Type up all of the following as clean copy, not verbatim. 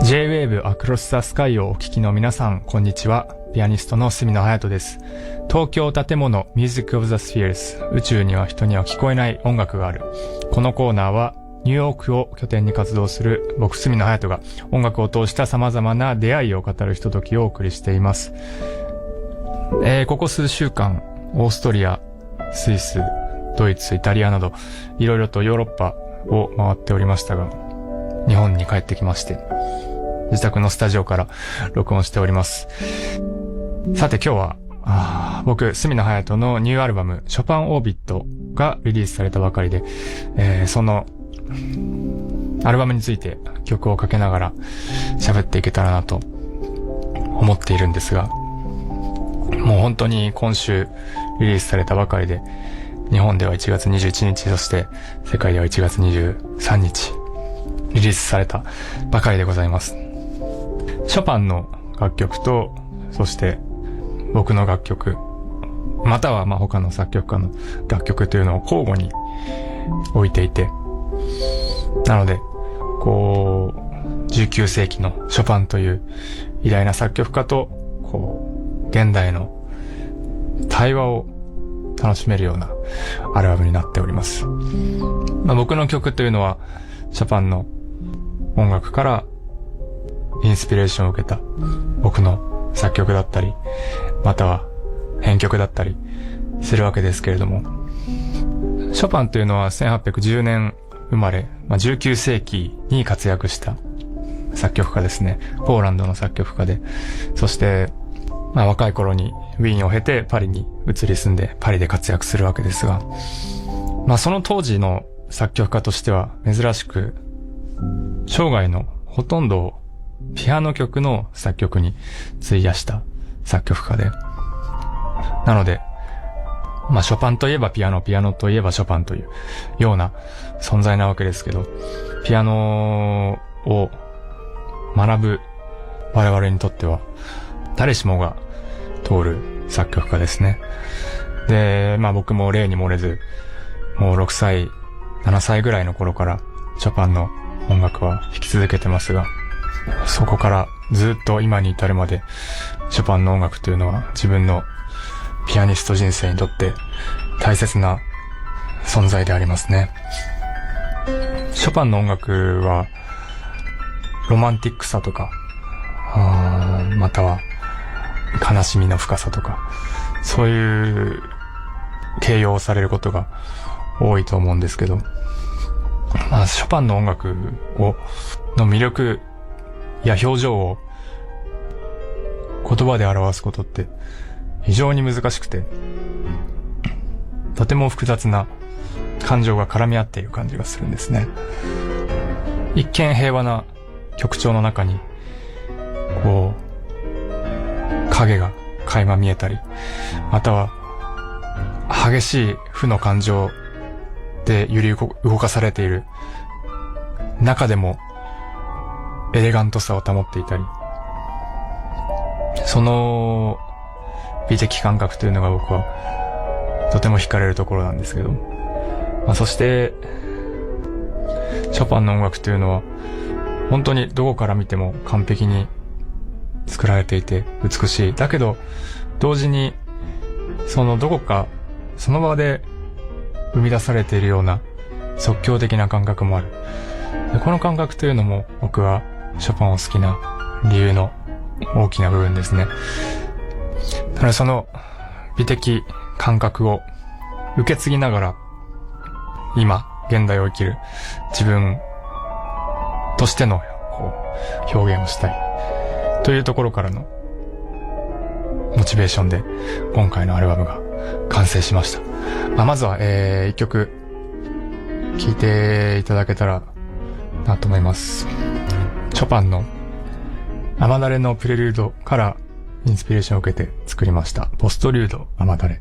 J-Wave Across the Sky をお聞きの皆さん、こんにちは。ピアニストの隅野隼人です。東京建物 Music of the Spheres、 宇宙には人には聞こえない音楽がある。このコーナーはニューヨークを拠点に活動する僕隅野隼人が音楽を通した様々な出会いを語るひとときをお送りしています。ここ数週間、オーストリア、スイス、ドイツ、イタリアなどいろいろとヨーロッパを回っておりましたが、日本に帰ってきまして自宅のスタジオから録音しております。さて今日は僕隅野隼人のニューアルバムショパンオービットがリリースされたばかりで、そのアルバムについて曲をかけながら喋っていけたらなと思っているんですが、もう本当に今週リリースされたばかりで、日本では1月21日、そして世界では1月23日リリースされたばかりでございます。ショパンの楽曲と、そして僕の楽曲、または他の作曲家の楽曲というのを交互に置いていて、なので19世紀のショパンという偉大な作曲家と現代の対話を楽しめるようなアルバムになっております。僕の曲というのはショパンの音楽からインスピレーションを受けた僕の作曲だったり、または編曲だったりするわけですけれども、ショパンというのは1810年生まれ、19世紀に活躍した作曲家ですね。ポーランドの作曲家で、そして若い頃にウィーンを経てパリに移り住んでパリで活躍するわけですが、その当時の作曲家としては珍しく、生涯のほとんどをピアノ曲の作曲に費やした作曲家で、なのでショパンといえばピアノ、ピアノといえばショパンというような存在なわけですけど、ピアノを学ぶ我々にとっては誰しもが通る作曲家ですね。で、僕も例に漏れず、もう6歳、7歳ぐらいの頃からショパンの音楽は弾き続けてますが、そこからずっと今に至るまでショパンの音楽というのは自分のピアニスト人生にとって大切な存在でありますね。ショパンの音楽はロマンティックさとか、または悲しみの深さとか、そういう形容をされることが多いと思うんですけど、ショパンの音楽の魅力や表情を言葉で表すことって非常に難しくて、とても複雑な感情が絡み合っている感じがするんですね。一見平和な曲調の中に影が垣間見えたり、または激しい負の感情で揺り動かされている中でもエレガントさを保っていたり、その美的感覚というのが僕はとても惹かれるところなんですけど、そしてショパンの音楽というのは本当にどこから見ても完璧に作られていて美しい。だけど同時にどこかその場で生み出されているような即興的な感覚もある。でこの感覚というのも僕はショパンを好きな理由の大きな部分ですね。だからその美的感覚を受け継ぎながら今現代を生きる自分としての表現をしたいというところからのモチベーションで今回のアルバムが完成しました。まずは一曲聴いていただけたらなと思います。ショパンの雨だれのプレリュードからインスピレーションを受けて作りましたポストリュード雨だれ。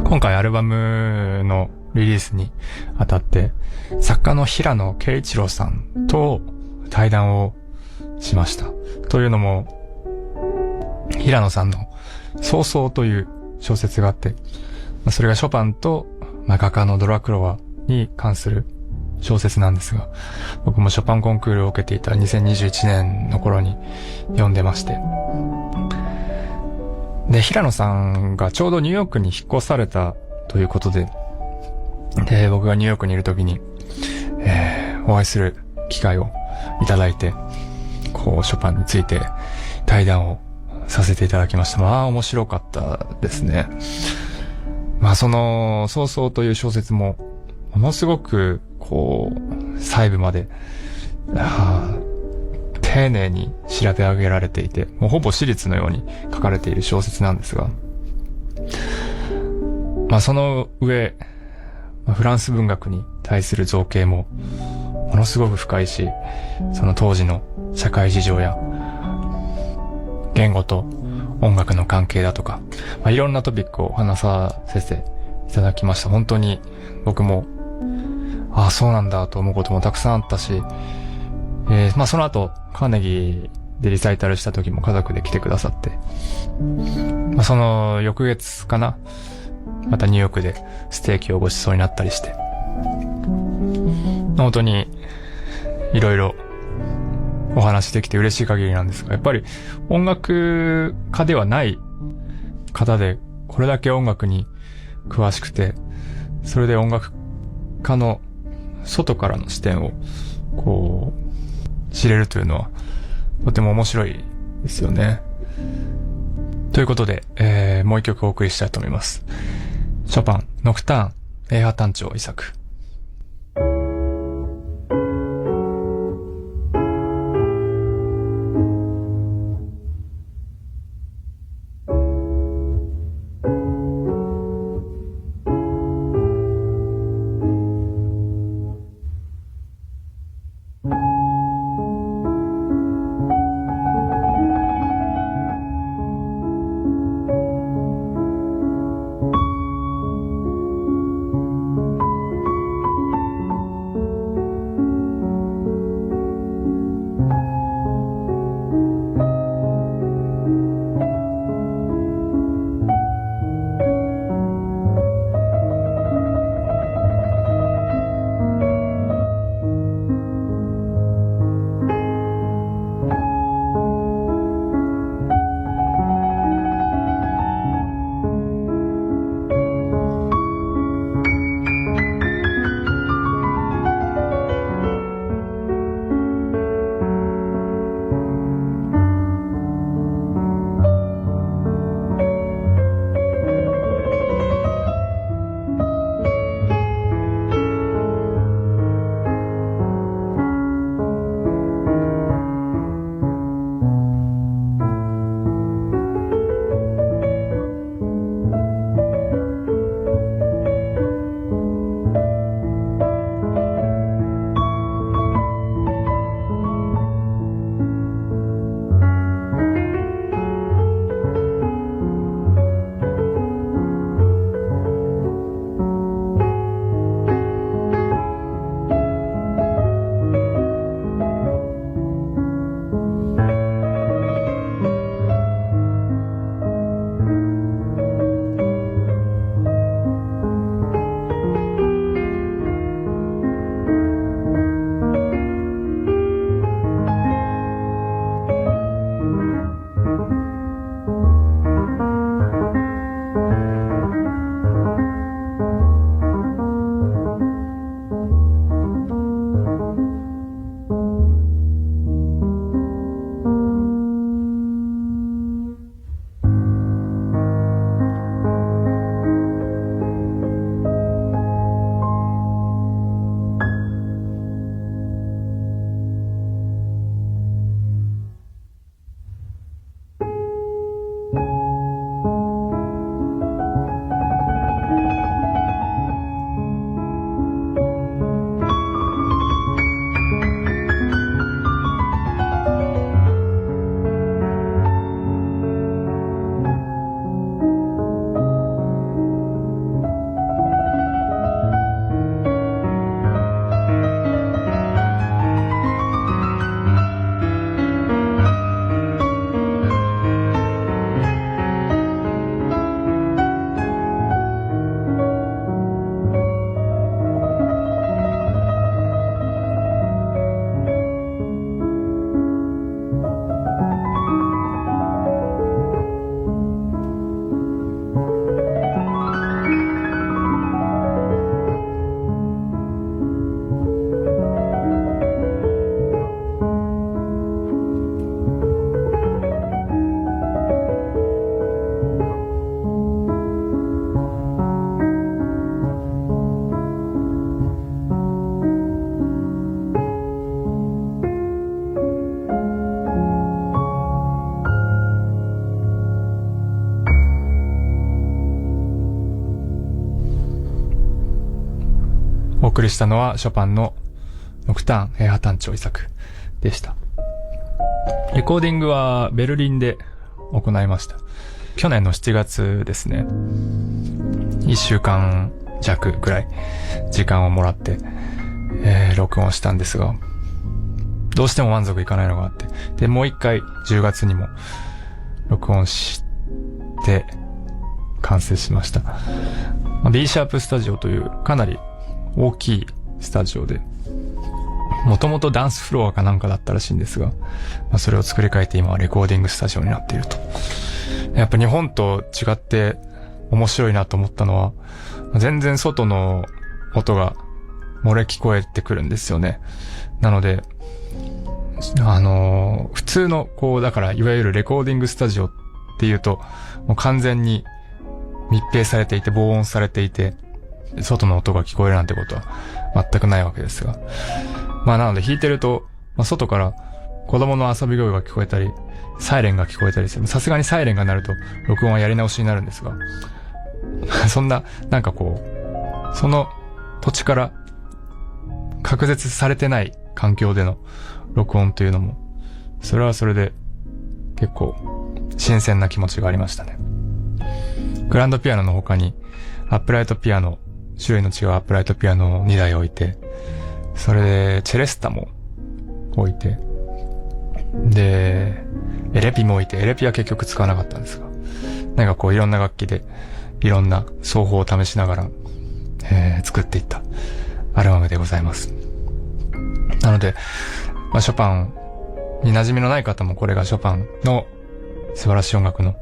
今回アルバムのリリースにあたって、作家の平野啓一郎さんと対談をしました。というのも、平野さんの早々という小説があって、それがショパンと画家のドラクロワに関する小説なんですが、僕もショパンコンクールを受けていた2021年の頃に読んでまして。で、平野さんがちょうどニューヨークに引っ越されたということで、僕がニューヨークにいる時に、お会いする機会をいただいて、ショパンについて対談をさせていただきました。面白かったですね。その、早々という小説も、ものすごく、細部まで、丁寧に調べ上げられていて、もうほぼ史実のように書かれている小説なんですが、その上、フランス文学に対する造形も、ものすごく深いし、その当時の社会事情や、言語と音楽の関係だとか、いろんなトピックを話させていただきました。本当に僕も、そうなんだと思うこともたくさんあったし、その後、カーネギーでリサイタルした時も家族で来てくださって、その翌月かな、またニューヨークでステーキをご馳走になったりして、本当にいろいろお話できて嬉しい限りなんですが、やっぱり音楽家ではない方でこれだけ音楽に詳しくて、それで音楽家の外からの視点を知れるというのはとても面白いですよね。ということで、もう一曲お送りしたいと思います。ショパン、ノクターン、A波単調遺作。お送りしたのはショパンのノクターン平和単調遺作でした。レコーディングはベルリンで行いました。去年の7月ですね。1週間弱くらい時間をもらって、録音したんですが、どうしても満足いかないのがあって、で、もう一回10月にも録音して完成しました。B シャープスタジオというかなり大きいスタジオで、もともとダンスフロアかなんかだったらしいんですが、それを作り変えて今はレコーディングスタジオになっていると。やっぱ日本と違って面白いなと思ったのは、全然外の音が漏れ聞こえてくるんですよね。なので、普通のだからいわゆるレコーディングスタジオっていうと、もう完全に密閉されていて防音されていて、外の音が聞こえるなんてことは全くないわけですが。なので弾いてると、外から子供の遊び声が聞こえたり、サイレンが聞こえたりする。さすがにサイレンが鳴ると録音はやり直しになるんですが、そんな、その土地から隔絶されてない環境での録音というのも、それはそれで結構新鮮な気持ちがありましたね。グランドピアノの他にアップライトピアノ、種類の違うアップライトピアノを2台置いて、それでチェレスタも置いて、で、エレピも置いて、エレピは結局使わなかったんですが、いろんな楽器でいろんな奏法を試しながら、作っていったアルバムでございます。なので、ショパンに馴染みのない方もこれがショパンの素晴らしい音楽の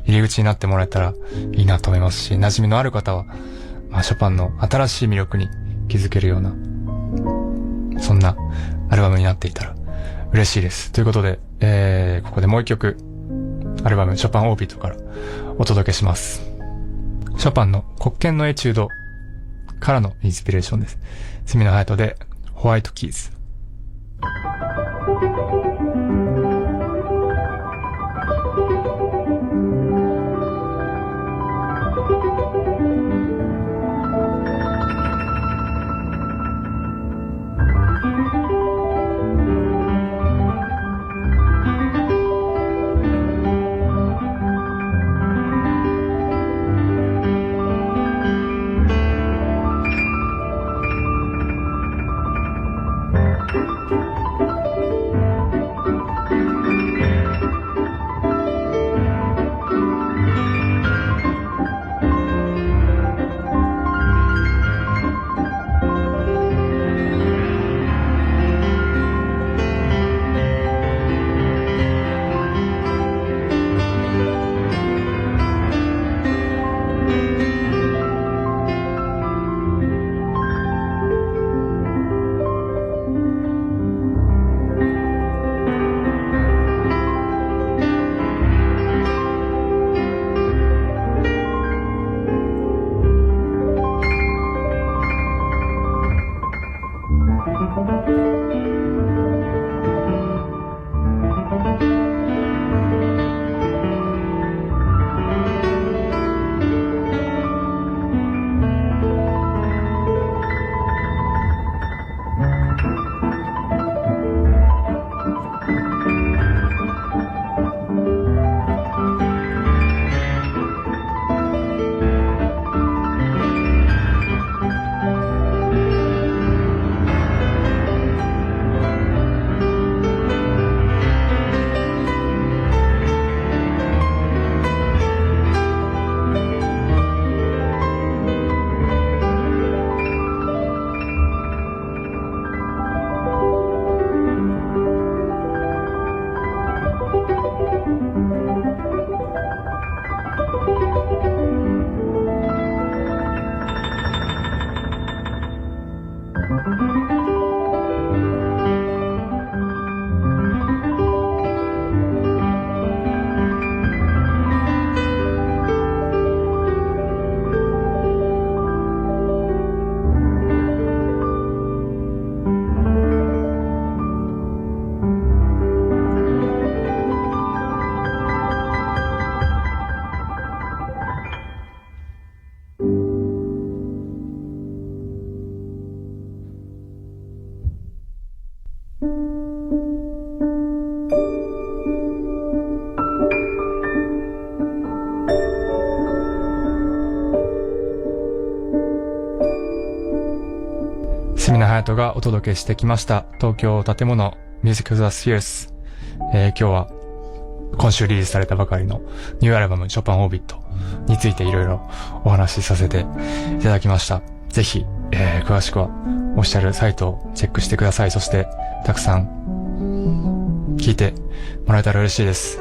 入り口になってもらえたらいいなと思いますし、馴染みのある方は、ショパンの新しい魅力に気づけるような、そんなアルバムになっていたら嬉しいです。ということで、ここでもう一曲、アルバムショパンオービットからお届けします。ショパンの黒鍵のエチュードからのインスピレーションです。角野隼人でホワイトキーズ。隼人がお届けしてきました東京建物ミュージックザスフィアス。今日は今週リリースされたばかりのニューアルバムショパンオービットについていろいろお話しさせていただきました。ぜひ、詳しくはオフィシャルサイトをチェックしてください。そしてたくさん聞いてもらえたら嬉しいです。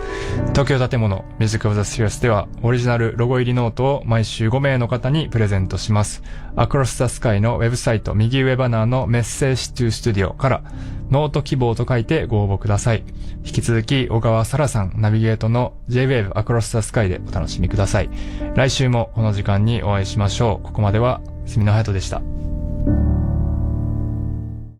東京建物ミュージックオブザスフィアスではオリジナルロゴ入りノートを毎週5名の方にプレゼントします。Across the Sky のウェブサイト右上バナーのメッセージトゥスタジオからノート希望と書いてご応募ください。引き続き小川沙羅さんナビゲートの J-Wave Across the Sky でお楽しみください。来週もこの時間にお会いしましょう。ここまでは住野隼人でした。